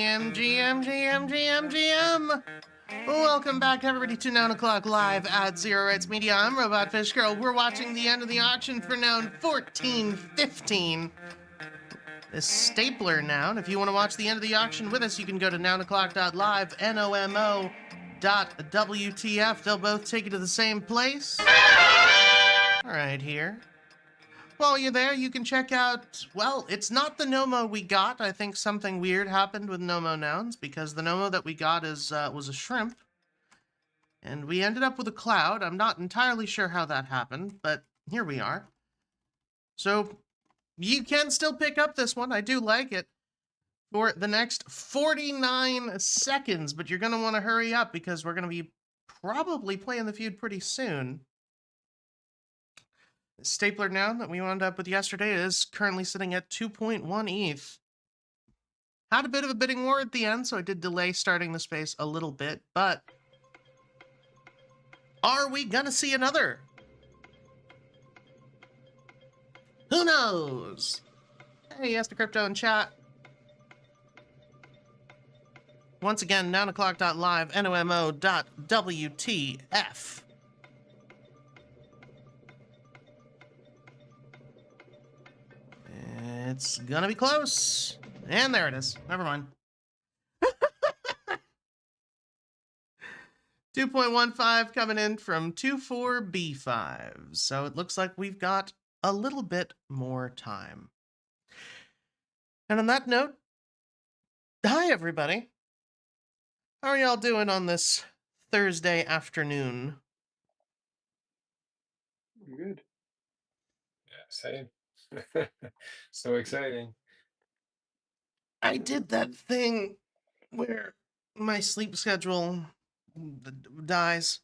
GM. Welcome back, everybody, to Noun O'Clock Live at Zero Rights Media. I'm Robot Fish Girl. We're watching the end of the auction for Noun 1415. This stapler noun. If you want to watch the end of the auction with us, you can go to nounoclock.live, NOMO.WTF. They'll both take you to the same place. All right, here. While you're there, you can check out, well, it's not the Nomo we got. I think something weird happened with Nomo nouns, because the Nomo that we got was a shrimp. And we ended up with a cloud. I'm not entirely sure how that happened, but here we are. So you can still pick up this one. I do like it. For the next 49 seconds, but you're going to want to hurry up because we're going to be probably playing the feud pretty soon. The stapler noun that we wound up with yesterday is currently sitting at 2.1 ETH. Had a bit of a bidding war at the end, so I did delay starting the space a little bit, but are we going to see another? Who knows? Hey, yes to crypto in chat. Once again, nounoclock.live, NOMO.WTF. It's gonna be close. And there it is. Never mind. 2.15 coming in from 24B5. So it looks like we've got a little bit more time. And on that note, hi everybody. How are y'all doing on this Thursday afternoon? Good. Yeah, same. So exciting. I did that thing where my sleep schedule dies.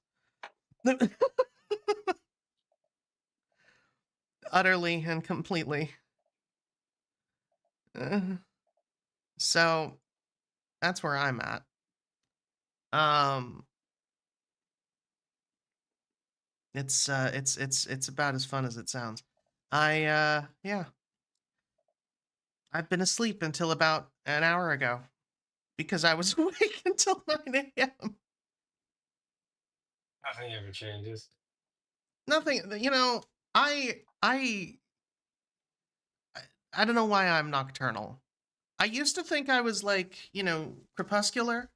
Utterly and completely. So that's where I'm at. It's about as fun as it sounds. Yeah. I've been asleep until about an hour ago because I was awake until 9 a.m. Nothing ever changes. Nothing, you know, I don't know why I'm nocturnal. I used to think I was like, you know, crepuscular.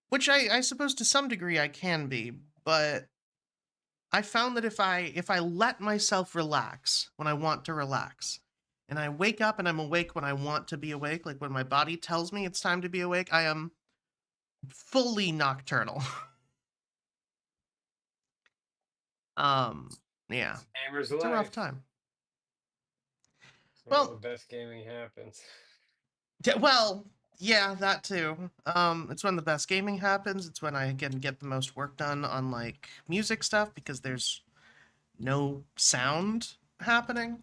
Which I suppose to some degree I can be, but I found that if I let myself relax when I want to relax, and I wake up and I'm awake when I want to be awake, like when my body tells me it's time to be awake, I am fully nocturnal. Yeah. Gamer's It's a life. rough time. Well, the best gaming happens. Well, yeah, that too. It's when the best gaming happens. It's when I can get the most work done on like music stuff because there's no sound happening.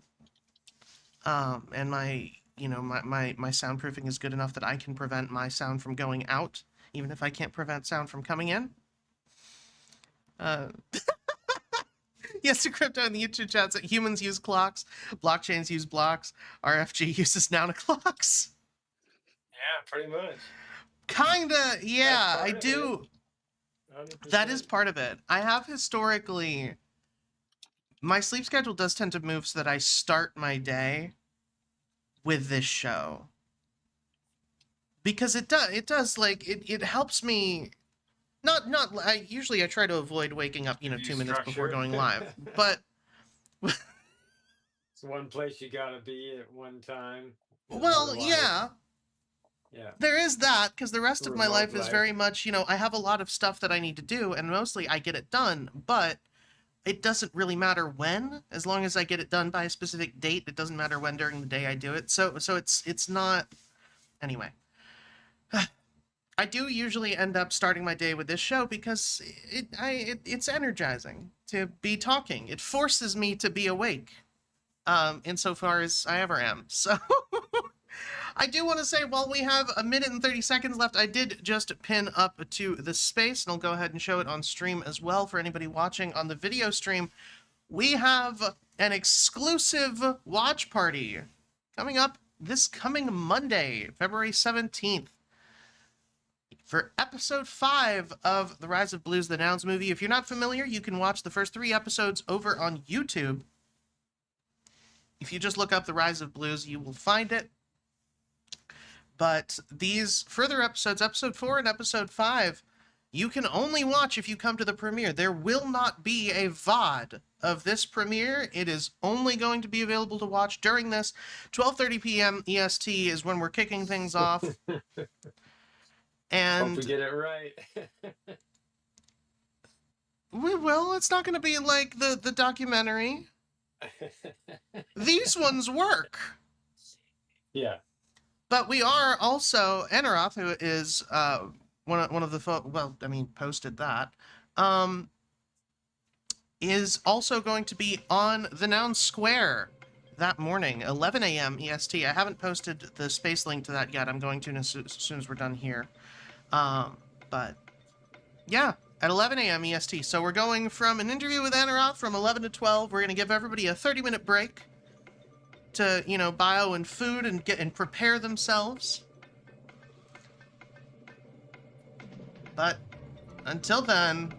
And my soundproofing is good enough that I can prevent my sound from going out, even if I can't prevent sound from coming in. Yes, to crypto in the YouTube chat said humans use clocks, blockchains use blocks, RFG uses Noun O'Clocks. Yeah, pretty much. Kinda, yeah, I do. That is part of it. I have historically, my sleep schedule does tend to move so that I start my day with this show. Because it does like, it helps me, usually I try to avoid waking up, 2 minutes before going live, but. It's one place you gotta be at one time. Well, yeah. Yeah. There is that, because the rest of my life is very much, I have a lot of stuff that I need to do, and mostly I get it done, but it doesn't really matter when, as long as I get it done by a specific date. It doesn't matter when during the day I do it. So it's not. Anyway, I do usually end up starting my day with this show because it's energizing to be talking. It forces me to be awake, insofar as I ever am. So. I do want to say, while we have a minute and 30 seconds left, I did just pin up to the space, and I'll go ahead and show it on stream as well for anybody watching on the video stream. We have an exclusive watch party coming up this coming Monday, February 17th, for episode 5 of The Rise of Blues, the Nouns movie. If you're not familiar, you can watch the first 3 episodes over on YouTube. If you just look up The Rise of Blues, you will find it. But these further episodes, episode 4 and episode 5, you can only watch if you come to the premiere. There will not be a VOD of this premiere. It is only going to be available to watch during this. 12:30 p.m. EST is when we're kicking things off. And hope we get it right. we will. It's not going to be like the documentary. These ones work. Yeah. But we are also, Anaroth, who is one of the posted that, is also going to be on the Noun Square that morning, 11 a.m. EST. I haven't posted the space link to that yet. I'm going to as soon as we're done here. But yeah, at 11 a.m. EST. So we're going from an interview with Anaroth from 11 to 12. We're going to give everybody a 30-minute break to, bio and food and get and prepare themselves. But until then,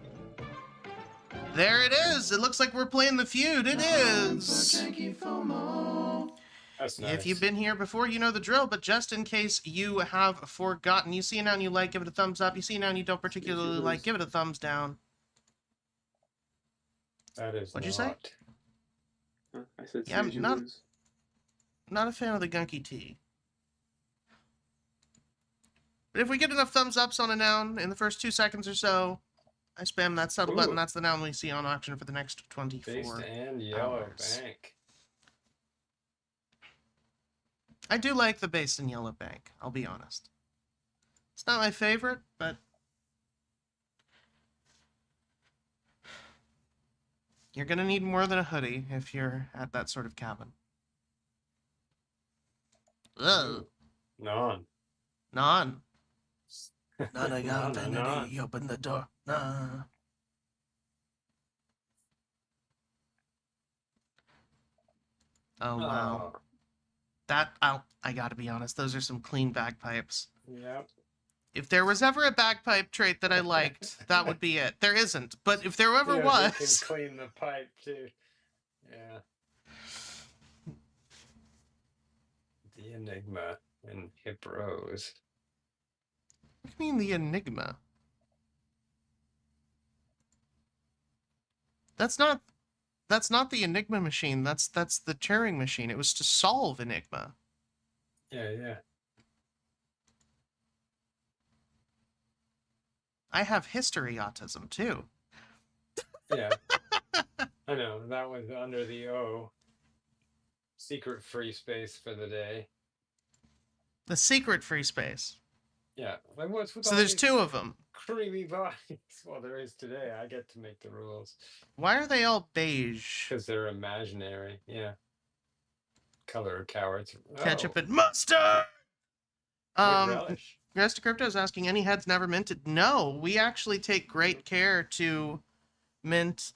there it is. It looks like we're playing the feud. It is. That's nice. If you've been here before, you know the drill, but just in case you have forgotten, you see a noun you like, give it a thumbs up. You see a noun you don't particularly like, give it a thumbs down. That is What'd you say? I said Yeah, I'm lose. not a fan of the gunky tea. But if we get enough thumbs ups on a noun in the first 2 seconds or so, I spam that settle button. That's the noun we see on auction for the next 24 Based and yellow hours. bank. I do like the based in yellow bank, I'll be honest. It's not my favorite, but you're gonna need more than a hoodie if you're at that sort of cabin. Ugh. None. None. Not a None, infinity. none. Open the door. Nah. Oh wow. Oh, I gotta be honest, those are some clean bagpipes. yep. If there was ever a bagpipe trait that I liked, that would be it. There isn't, but if there ever Yeah, was, they can clean the pipe too. Yeah. The Enigma and Hip Rose. what do you mean the Enigma? That's not the Enigma machine. That's the Turing machine. It was to solve Enigma. Yeah, yeah. I have history autism too. Yeah. I know. That was under the O. Secret free space for the day. The secret free space. Yeah. Like what's with So all there's these 2 of them. creamy bodies? Well, there is today. I get to make the rules. Why are they all beige? Because they're imaginary. Yeah. Color cowards. Ketchup Oh, and mustard. with relish. Rest of Crypto is asking, any heads never minted? No, we actually take great care to mint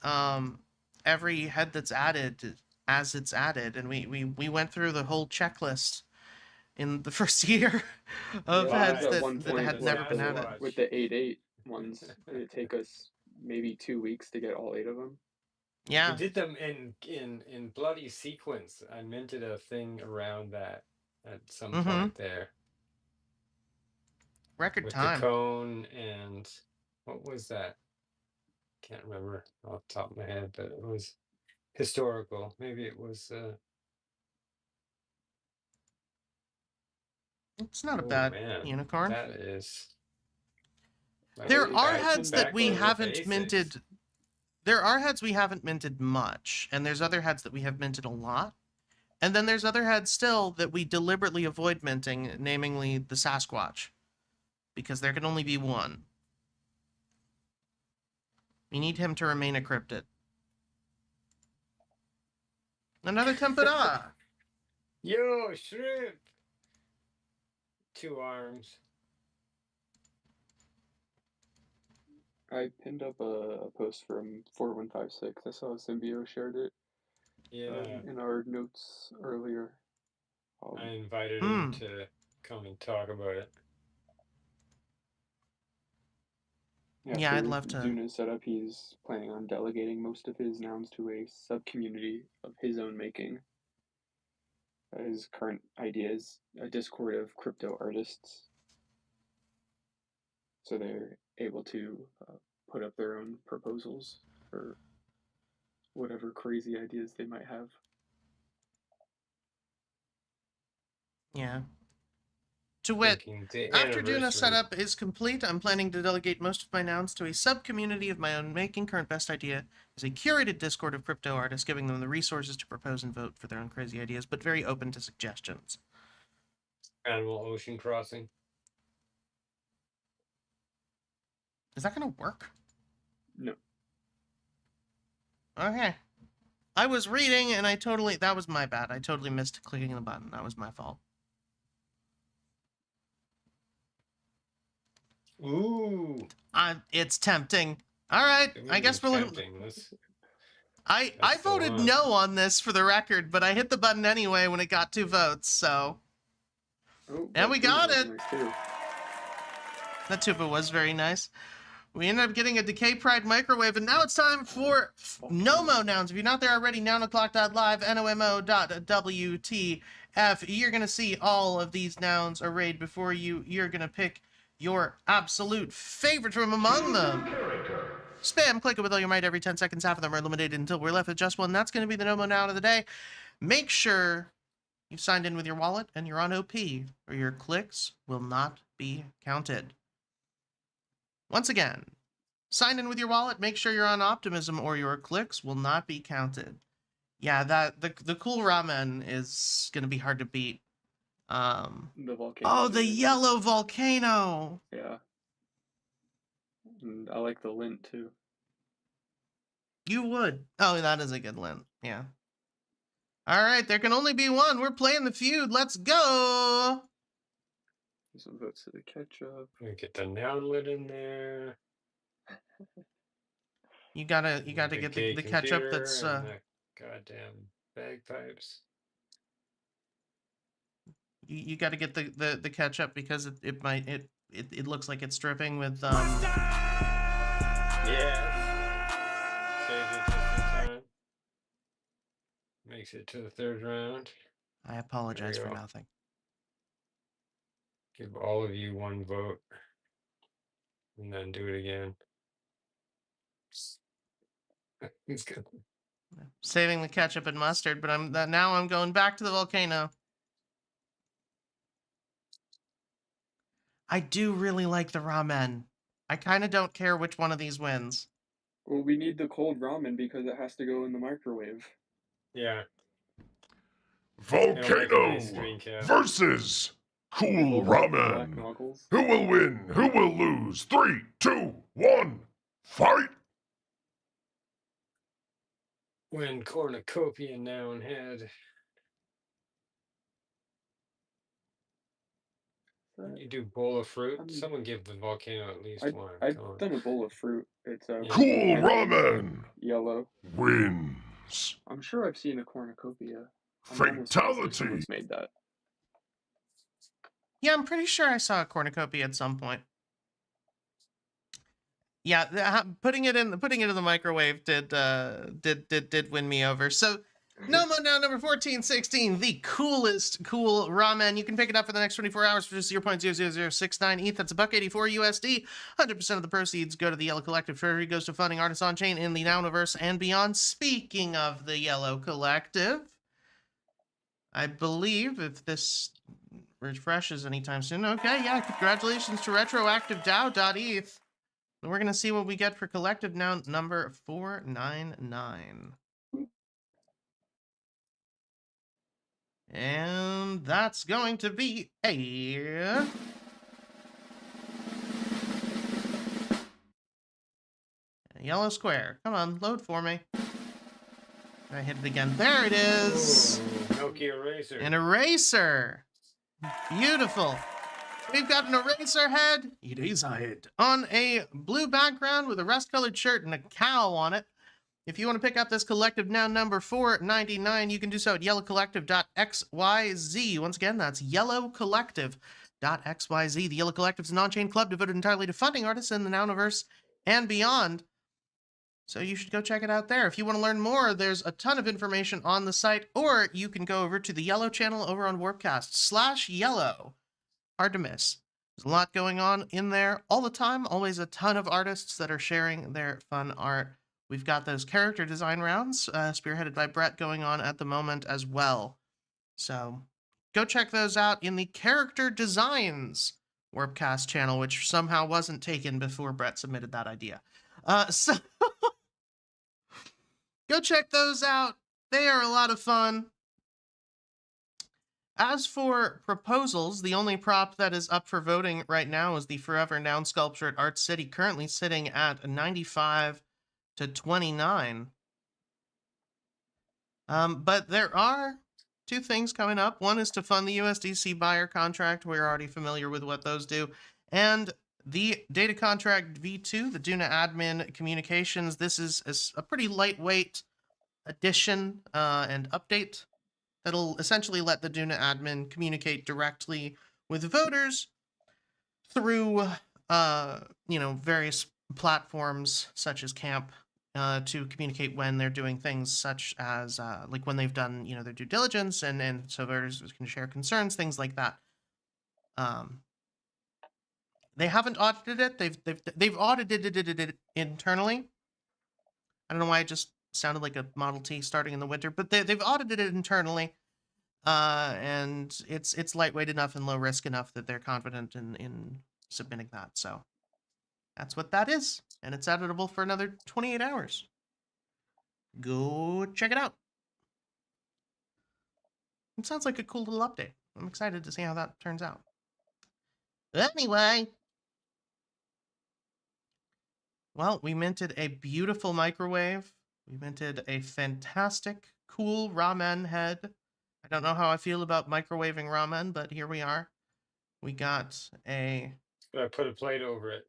every head that's added as it's added, and we went through the whole checklist in the first year of Yeah, heads at that, one that point had it never was been like- added. With the 8/8 ones, it'd take us maybe 2 weeks to get all 8 of them. Yeah, We did them in bloody sequence. I minted a thing around that at some point there. record With time. the cone and what was that? Can't remember off the top of my head, but it was historical. Maybe it was It's not a oh, bad man, unicorn. that is There are back- heads that back we to the haven't basics. minted. There are heads we haven't minted much, and there's other heads that we have minted a lot. And then there's other heads still that we deliberately avoid minting, namely the Sasquatch, because there can only be one. We need him to remain a cryptid. Another tempura. Yo, shrimp. 2 arms. I pinned up a post from 4156. I saw Symbio shared it Yeah. in our notes earlier. I invited him to come and talk about it. Yeah, I'd love to. Zuna's setup, he's planning on delegating most of his nouns to a sub-community of his own making. His current idea is a Discord of crypto artists, so they're able to put up their own proposals for whatever crazy ideas they might have. Yeah. To wit, after Duna's anniversary. setup is complete, I'm planning to delegate most of my nouns to a sub-community of my own making. Current best idea is a curated Discord of crypto artists, giving them the resources to propose and vote for their own crazy ideas, but very open to suggestions. Animal Ocean Crossing. Is that going to work? No. Okay. I was reading and that was my bad. I totally missed clicking the button. That was my fault. Ooh. It's tempting. All right. I guess we'll... I voted no on this for the record, but I hit the button anyway when it got 2 votes, so... Oh, and we got it! Nice too. That tuba was very nice. We ended up getting a Decay Pride microwave, and now it's time for Nomo nouns. If you're not there already, nounoclock.live, NOMO.WTF. You're going to see all of these nouns arrayed before you. You're going to pick your absolute favorite from among them. Spam, click it with all your might every 10 seconds. Half of them are eliminated until we're left with just one. That's going to be the Nomo noun of the day. Make sure you've signed in with your wallet and you're on OP, or your clicks will not be counted. Once again, sign in with your wallet, make sure you're on Optimism, or your clicks will not be counted. Yeah, the cool ramen is going to be hard to beat. The volcano. Oh, the yellow volcano! Yeah. And I like the lint, too. You would. Oh, that is a good lint. Yeah. All right, there can only be one. We're playing the feud. Let's go! Some votes to the ketchup. Get the noun lid in there. You gotta get the ketchup that's the goddamn bagpipes. You gotta get the ketchup because it looks like it's dripping with Yeah. Saves it just in time. Makes it to the 3rd round. I apologize for nothing. Give all of you 1 vote. And then do it again. It's good. Saving the ketchup and mustard, but now I'm going back to the volcano. I do really like the ramen. I kind of don't care which one of these wins. Well, we need the cold ramen because it has to go in the microwave. Yeah. Volcano versus Cool Ramen. Who will win? Who will lose? 3, 2, 1, fight! When cornucopia noun had. You do bowl of fruit? Someone give the volcano at least one. I've done a bowl of fruit. It's Cool Ramen yellow wins. I'm sure I've seen a cornucopia. Fatality. Someone's made that. Yeah, I'm pretty sure I saw a cornucopia at some point. Yeah, putting it in the microwave did win me over. So Nomo now number 1416, the coolest cool ramen. You can pick it up for the next 24 hours for just 0.00069 ETH. That's $1.84 USD. 100% of the proceeds go to the Yellow Collective. Treasury goes to funding artists on chain in the Nouniverse and beyond. Speaking of the Yellow Collective, I believe if this refreshes anytime soon. Okay, yeah, congratulations to retroactive.DAO.ETH. We're going to see what we get for collective noun number 499. And that's going to be a yellow square. Come on, load for me. I hit it again. There it is. Ooh, Milky Eraser. An eraser. Beautiful. We've got an eraser head. Eraser head. On a blue background with a rust-colored shirt and a cow on it. If you want to pick up this collective noun number 499, you can do so at yellowcollective.xyz. Once again, that's yellowcollective.xyz. The Yellow Collective is an on-chain club devoted entirely to funding artists in the Nouniverse and beyond. So you should go check it out there. If you want to learn more, there's a ton of information on the site, or you can go over to the Yellow channel over on Warpcast/Yellow. Hard to miss. There's a lot going on in there all the time. Always a ton of artists that are sharing their fun art. We've got those character design rounds, spearheaded by Brett, going on at the moment as well. So go check those out in the Character Designs Warpcast channel, which somehow wasn't taken before Brett submitted that idea. So go check those out. They are a lot of fun. As for proposals, the only prop that is up for voting right now is the Forever Noun Sculpture at Art City, currently sitting at 95 to 29. But there are two things coming up. One is to fund the USDC buyer contract. We're already familiar with what those do. And the data contract V2, the Duna admin communications. This is a pretty lightweight addition and update that'll essentially let the Duna admin communicate directly with voters through, various platforms such as Camp, to communicate when they're doing things such as, like when they've done, their due diligence, and so voters can share concerns, things like that. They haven't audited it. They've audited it internally. I don't know why it just sounded like a Model T starting in the winter, but they've audited it internally. And it's lightweight enough and low risk enough that they're confident in submitting that. So that's what that is. And it's editable for another 28 hours. Go check it out. It sounds like a cool little update. I'm excited to see how that turns out. Anyway. Well, we minted a beautiful microwave. We minted a fantastic, cool ramen head. I don't know how I feel about microwaving ramen, but here we are. We got a... I put a plate over it.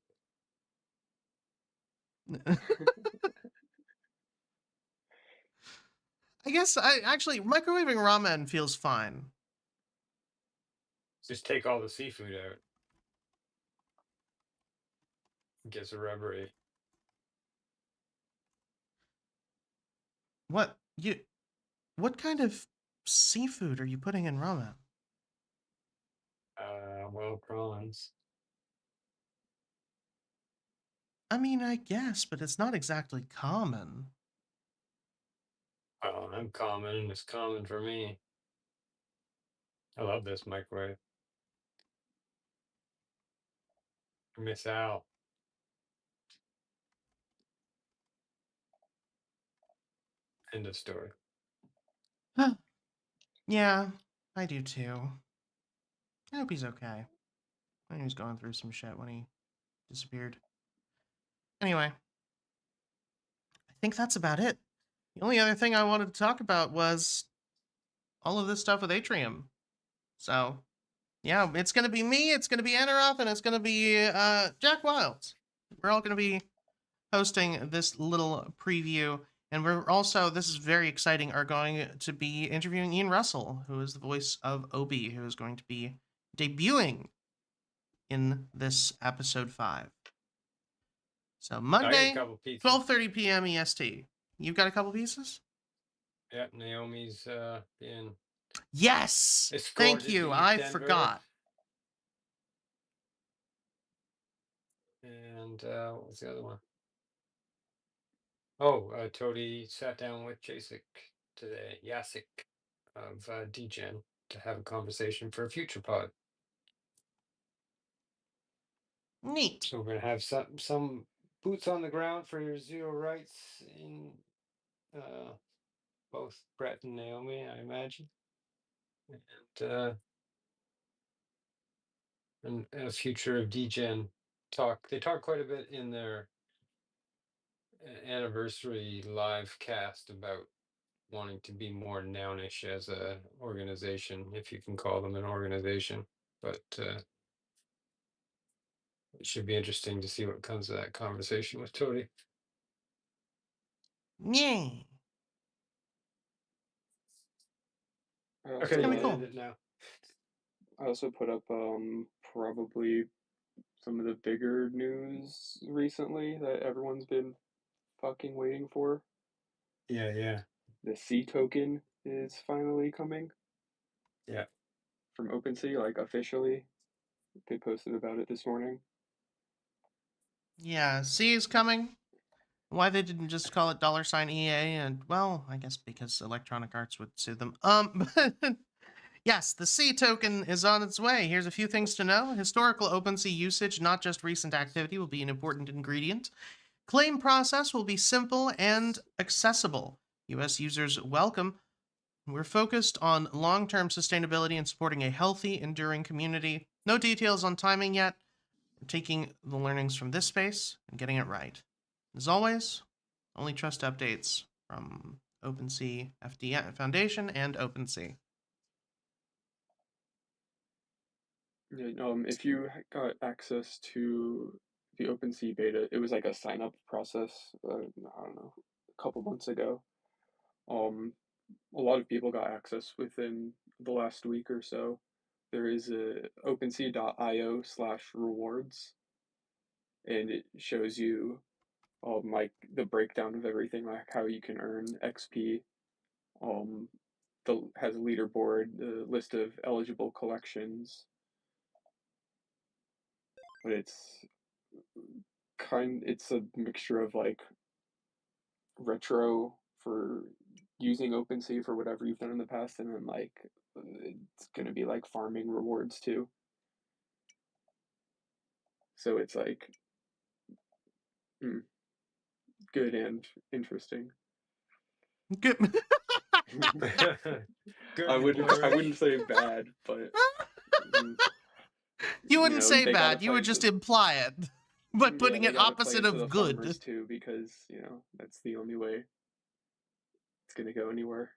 I guess microwaving ramen feels fine. Just take all the seafood out. It gets rubbery. What kind of seafood are you putting in ramen? Well, prawns. I mean, I guess, but it's not exactly common. Oh, I'm common, and it's common for me. I love this microwave. Miss Al. End of story. Yeah, I do too. I hope he's okay. I think he was going through some shit when he disappeared. Anyway, I think that's about it. The only other thing I wanted to talk about was all of this stuff with Atrium. So, yeah, it's going to be me, it's going to be Anaroth, and it's going to be Jack Wilds. We're all going to be hosting this little preview. And we're also, this is very exciting, are going to be interviewing Ian Russell, who is the voice of Obi, who is going to be debuting in this episode 5. So Monday, 12:30 p.m. EST. You've got a couple pieces? Yep, Naomi's being... Yes! Thank you, I forgot. And what was the other one? Oh, Tody sat down with Jacek today, Jacek of DGen, to have a conversation for a future pod. Neat. So we're gonna have some boots on the ground for Zero Rights in both Brett and Naomi, I imagine, and a future of DGen talk. They talk quite a bit in their anniversary live cast about wanting to be more nounish as a organization, if you can call them an organization. But it should be interesting to see what comes of that conversation with Tody. Yay. Okay, gonna you be can cool. end it now. I also put up probably some of the bigger news recently that everyone's been fucking waiting for. Yeah. The C token is finally coming Yeah. from OpenSea, like officially. They posted about it this morning. Yeah, C is coming. Why they didn't just call it $EA, and well, I guess because Electronic Arts would sue them. But yes, the C token is on its way. Here's a few things to know. Historical OpenSea usage, not just recent activity, will be an important ingredient. Claim process will be simple and accessible. US users welcome. We're focused on long-term sustainability and supporting a healthy, enduring community. No details on timing yet. We're taking the learnings from this space and getting it right. As always, only trust updates from OpenSea FDN Foundation and OpenSea. Yeah, if you got access to the OpenSea beta, it was like a sign up process. I don't know, a couple months ago. A lot of people got access within the last week or so. There is a OpenSea.io/rewards, and it shows you like the breakdown of everything, like how you can earn XP. Has a leaderboard, the list of eligible collections, but it's a mixture of like retro for using OpenSea for whatever you've done in the past, and then like it's gonna be like farming rewards too. So it's like good and interesting. Good. Good I flourish. wouldn't say bad, but You wouldn't say they gotta bad. You would just play imply it by putting they it gotta play opposite into of the good. farmers too, because that's the only way it's gonna go anywhere.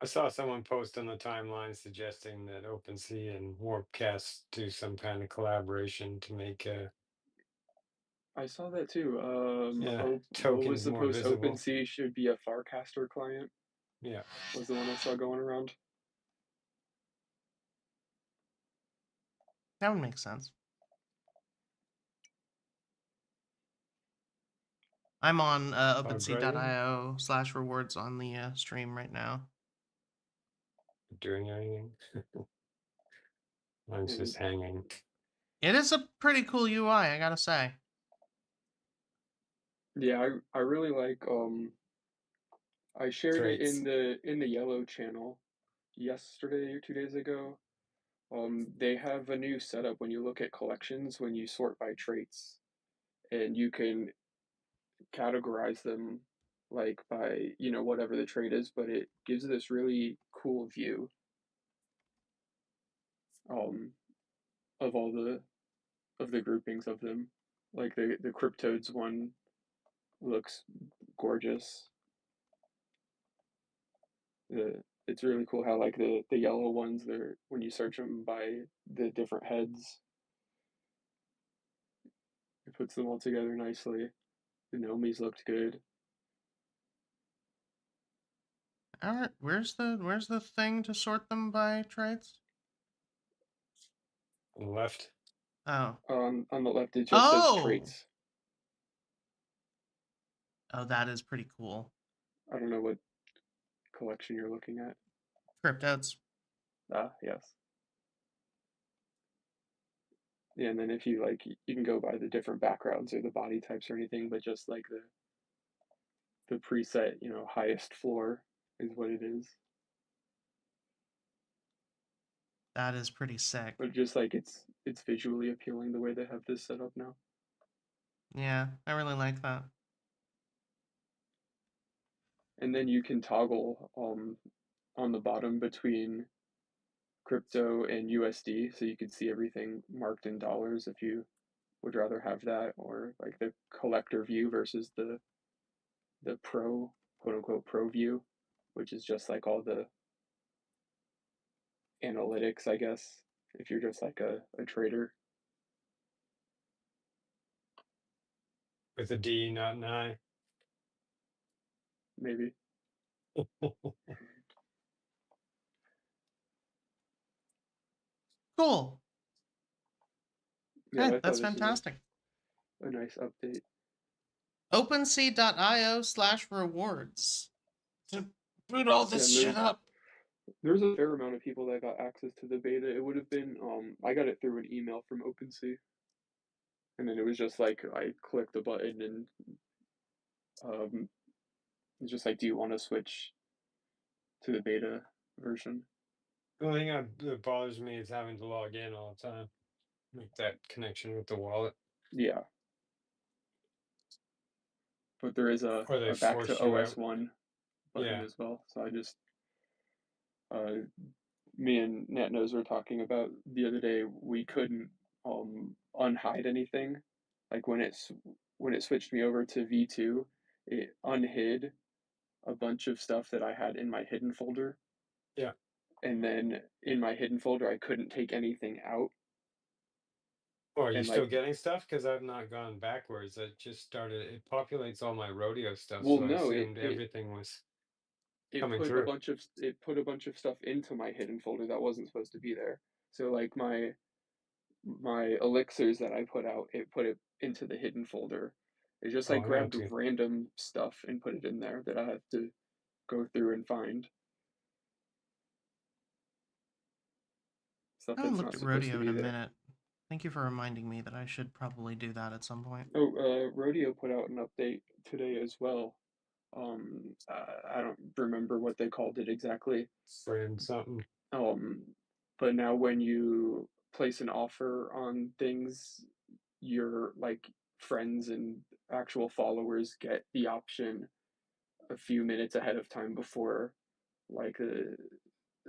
I saw someone post on the timeline suggesting that OpenSea and Warpcast do some kind of collaboration to make I saw that too. What was tokens the more post? visible. OpenSea should be a Farcaster client. Yeah. Was the one I saw going around. That would make sense. I'm on OpenSea.io/rewards on the stream right now. Doing anything. Mine's just hanging. It is a pretty cool UI, I gotta say. Yeah, I really like I shared it Traits. in the yellow channel yesterday or 2 days ago. They have a new setup when you look at collections when you sort by traits, and you can categorize them like by whatever the trait is, but it gives this really cool view um of all the groupings of them. Like the cryptodes one looks gorgeous. It's really cool how like the yellow ones, they're when you search them by the different heads, it puts them all together nicely. The Nomi's looked good. Alright, where's the thing to sort them by traits? On the left. Oh. On the left, it just says Oh! traits. Oh, that is pretty cool. I don't know what collection you're looking at. Cryptodes. Ah, yes. Yeah, and then if you like, you can go by the different backgrounds or the body types or anything, but just like the preset, highest floor is what it is. That is pretty sick. But just like it's visually appealing the way they have this set up now. Yeah, I really like that. And then you can toggle on the bottom between crypto and USD, so you can see everything marked in dollars if you would rather have that, or like the collector view versus the pro, quote unquote, pro view, which is just like all the analytics, I guess, if you're just like a trader. With a D, not an I. maybe. Cool. Yeah, Hey, I thought that's this was fantastic. a nice update. OpenSea.io/rewards to boot all this Yeah, shit up. there's a fair amount of people that got access to the beta. It would have been I got it through an email from OpenSea, and then it was just like I clicked the button and it's just like, do you want to switch to the beta version? The only thing that bothers me is having to log in all the time. Make that connection with the wallet. Yeah, but there is a Or they back to force you OS out. one button Yeah. as well. So I just me and NetNose were talking about the other day. We couldn't unhide anything. Like when it switched me over to V2, it unhid a bunch of stuff that I had in my hidden folder. Yeah. And then in my hidden folder, I couldn't take anything out. Oh, are you And still like, getting stuff? Because I've not gone backwards. It just started. It populates all my rodeo stuff, well, so I no, assumed everything was coming put a through. bunch of stuff into my hidden folder that wasn't supposed to be there. So like my elixirs that I put out, it put it into the hidden folder. It just Oh, like I'm gonna have grabbed to. random stuff and put it in there that I have to go through and find. Stuff I haven't that's looked not at supposed to Rodeo in be a there. minute. Thank you for reminding me that I should probably do that at some point. Oh, Rodeo put out an update today as well. I don't remember what they called it exactly. Friend something. But now when you place an offer on things, your like friends and actual followers get the option a few minutes ahead of time before like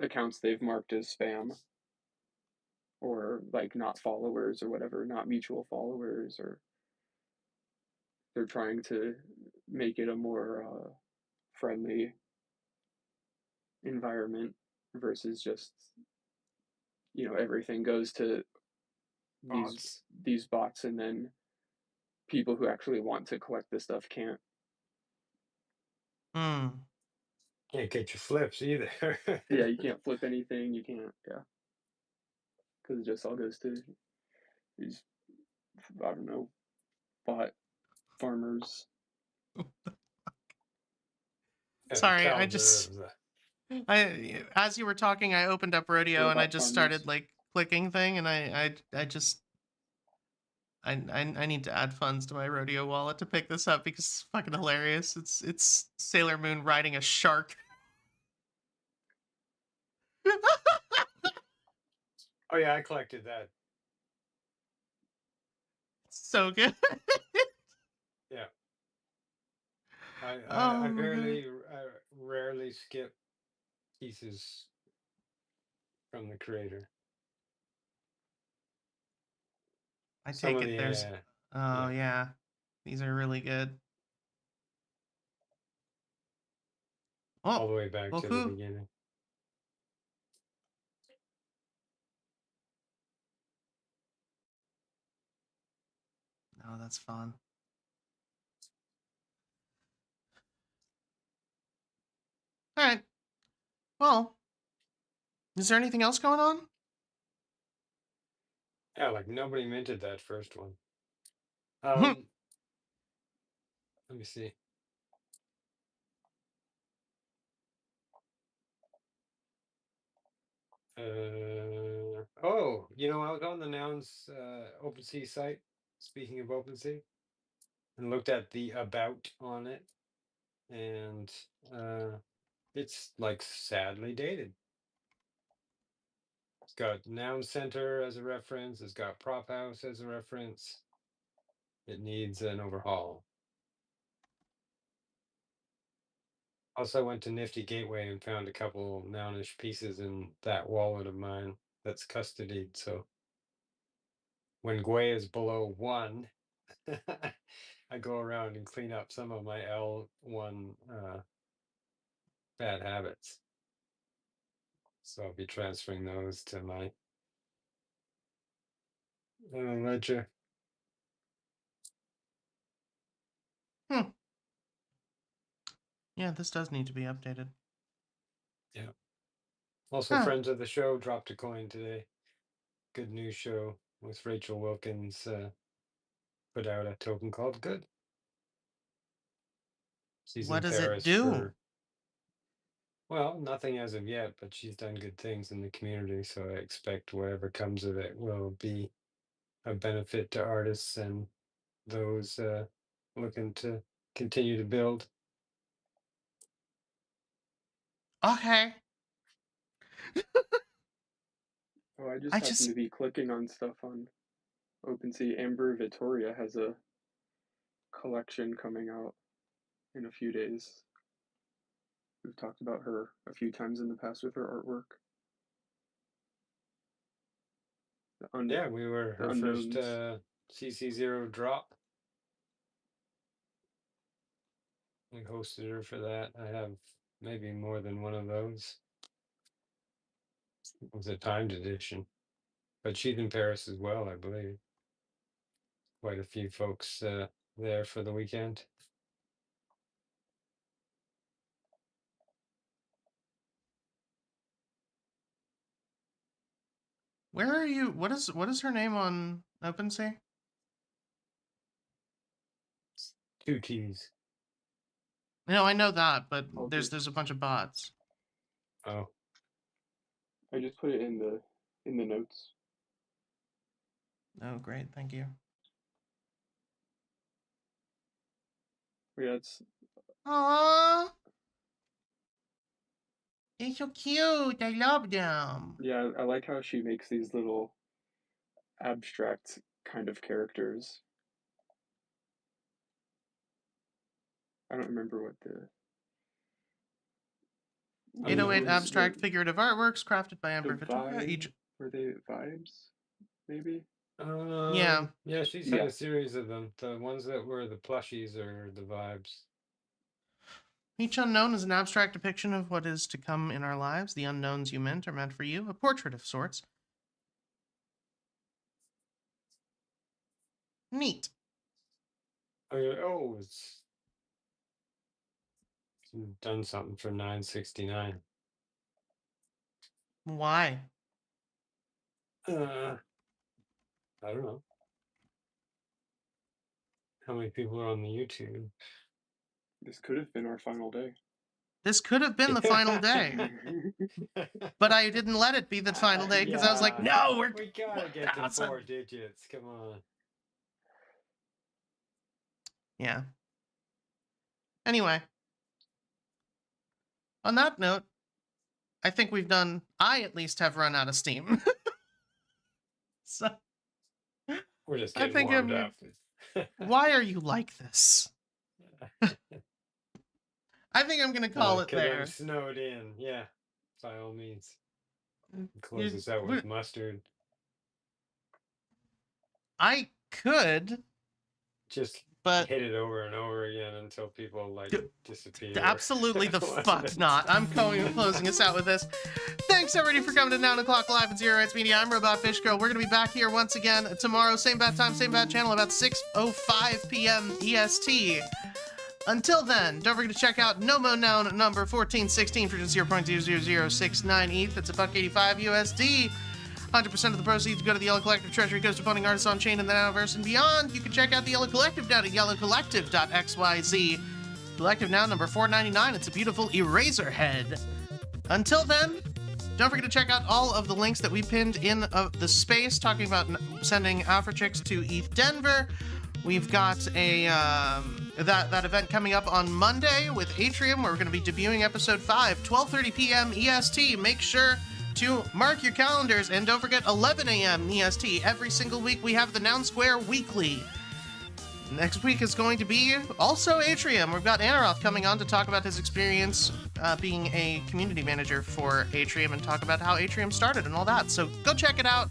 accounts they've marked as spam or like not followers or whatever, not mutual followers, or they're trying to make it a more friendly environment versus just everything goes to these Bots. these bots, and then people who actually want to collect the stuff can't. Hmm. Can't get your flips either. Yeah, you can't flip anything. You can't. Yeah, because it just all goes to these, I don't know, bot farmers. Sorry, Caliber. as you were talking, I opened up Rodeo and I Robot just farmers. started like clicking thing, and I need to add funds to my Rodeo wallet to pick this up because it's fucking hilarious. It's Sailor Moon riding a shark. Oh yeah, I collected that. So good. Yeah. I Oh my God. rarely skip pieces from the creator. I Some take of it the there's oh yeah. yeah. These are really good. all Oh, the way back to the woohoo. beginning. Oh, that's fun. All right. Well, is there anything else going on? Yeah, like nobody minted that first one. Hmm. Let me see. Oh, I was on the Nouns OpenSea site, speaking of OpenSea, and looked at the about on it, and it's like sadly dated. It's got Noun Center as a reference, it's got Prop House as a reference. It needs an overhaul. Also, I went to Nifty Gateway and found a couple nounish pieces in that wallet of mine that's custodied. So when Gwei is below 1, I go around and clean up some of my L1 bad habits. So I'll be transferring those to my ledger. Hmm. Yeah, this does need to be updated. Yeah. Also, Huh. friends of the show dropped a coin today. Good news show with Rachel Wilkins put out a token called Good. She's What in does it Paris do? for, well, nothing as of yet, but she's done good things in the community, so I expect whatever comes of it will be a benefit to artists and those looking to continue to build. Okay. Oh, I just I happen just to be clicking on stuff on OpenSea. Amber Vittoria has a collection coming out in a few days. We've talked about her a few times in the past with her artwork. Yeah, we were her unknowns. first CC0 drop. We hosted her for that. I have maybe more than one of those. It was a timed edition, but she's in Paris as well, I believe. Quite a few folks there for the weekend. Where are you? What is her name on OpenSea? 2 T's. No, I know that, but I'll there's just- a bunch of bots. Oh, I just put it in the notes. Oh, great, thank you. Yeah, it's Aww. They're so cute. I love them. yeah, I like how she makes these little abstract kind of characters. I don't remember what the 808 unknowns, abstract figurative artworks crafted by Amber the Vittoria. vibe, Each were they vibes? Maybe. Yeah. Yeah, she's had Yeah. a series of them. The ones that were the plushies are the vibes. Each unknown is an abstract depiction of what is to come in our lives. The unknowns you meant are meant for you. A portrait of sorts. Neat. Oh, it's done something for 969. Why? I don't know. How many people are on the YouTube? This could have been our final day. This could have been the final day, but I didn't let it be the final day because I was like, Yeah. no, We gotta get to 1,000. 4 digits. Come on. Yeah. Anyway, on that note, I think I at least have run out of steam. So We're just I getting think warmed up. why are you like this? I think I'm gonna call it 'Cause there. I'm snowed in. Yeah, by all means. Close this out with mustard. I could, Just but hit it over and over again until people like disappear. absolutely the fuck not. I'm closing us out with this. Thanks everybody for coming to Noun O'Clock Live at Zero Rights Media. I'm Robot Fish Girl. We're gonna be back here once again tomorrow, same bad time, same bad channel, about 6:05 p.m. EST. Until then, don't forget to check out Nomo Noun number 1416 for just 0.00069 ETH. That's $1.85 USD. 100% of the proceeds go to the Yellow Collective Treasury, goes to funding artists on chain in the Nouniverse and beyond. You can check out the Yellow Collective down at yellowcollective.xyz. Collective Noun number 499. It's a beautiful eraser head. Until then, don't forget to check out all of the links that we pinned in the space talking about sending Afrochicks to ETH Denver. We've got a that event coming up on Monday with Atrium, where we're going to be debuting episode 5, 12:30 p.m. EST. Make sure to mark your calendars, and don't forget 11 a.m. EST. Every single week we have the Noun Square Weekly. Next week is going to be also Atrium. We've got Anaroth coming on to talk about his experience being a community manager for Atrium and talk about how Atrium started and all that. So go check it out.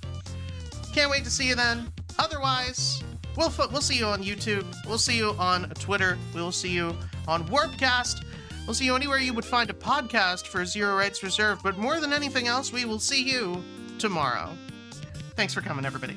Can't wait to see you then. Otherwise, we'll see you on YouTube. We'll see you on Twitter. We'll see you on Warpcast. We'll see you anywhere you would find a podcast for Zero Rights Reserved. But more than anything else, we will see you tomorrow. Thanks for coming, everybody.